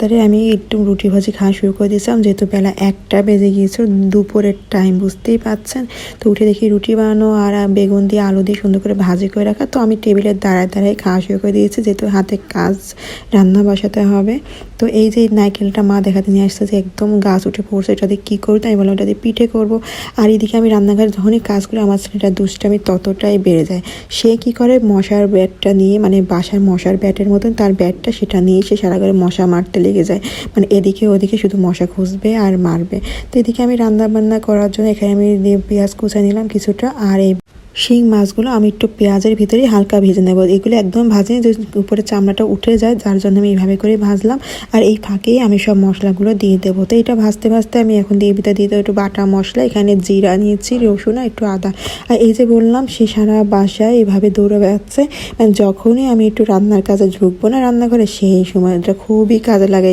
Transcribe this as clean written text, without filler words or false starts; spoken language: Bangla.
তারে আমি একটু রুটি ভাজি খাওয়া শুরু করে দিয়েছিলাম, যেহেতু বেলা 1টা বেজে গিয়েছিল, দুপুরের টাইম বুঝতেই পাচ্ছেন। তো উঠে দেখি রুটি বানানো আর বেগুন দিয়ে আলু দিয়ে সুন্দর করে ভাজি করে রাখা। তো আমি টেবিলের দাঁড়ায় খাওয়া শুরু করে দিয়েছি, যেহেতু হাতে কাজ, রান্না বসাতে হবে। তো এই যে নারকেলটা মা দেখাতে নিয়ে আসছে যে একদম গাছ উঠে পড়ছে, এটা দিয়ে কী করবো, তাই বললাম ওটা দিয়ে পিঠে করবো। আর এদিকে আমি রান্নাঘরে যখনই কাজ করি আমার ছেলেটা দুষ্টামি ততটাই বেড়ে যায়। সে কি করে, মশার ব্যাটটা নিয়ে, মানে বাসার মশার ব্যাটের মতন তার ব্যাটটা, সেটা নিয়ে সে সারা ঘরে মশা মারতে লেগে যায়। মানে এদিকে ওদিকে শুধু মশা খুঁজবে আর মারবে। তো এদিকে আমি রান্না বান্না করার জন্য এখানে আমি পেঁয়াজ কুচা নিলাম কিছুটা। আর এই শিং মাছগুলো আমি একটু পেঁয়াজের ভিতরে হালকা ভেজে নেব। এগুলো একদম ভাজে যে উপরে চামড়াটা উঠে যায়, যার জন্য আমি এইভাবে করে ভাজলাম। আর এই ফাঁকেই আমি সব মশলাগুলো দিয়ে দেবো। তো এটা ভাজতে ভাজতে আমি এখন ভিতরে দিয়ে দেবো একটু বাটা মশলা। এখানে জিরা নিয়েছি, রসুন আর একটু আদা। আর এই যে বললাম, সে সারা বাসায় এইভাবে দৌড়ে বেড়াচ্ছে। যখনই আমি একটু রান্নার কাজে ঢুকবো না রান্নাঘরে, সেই সময়টা খুবই কাজে লাগে।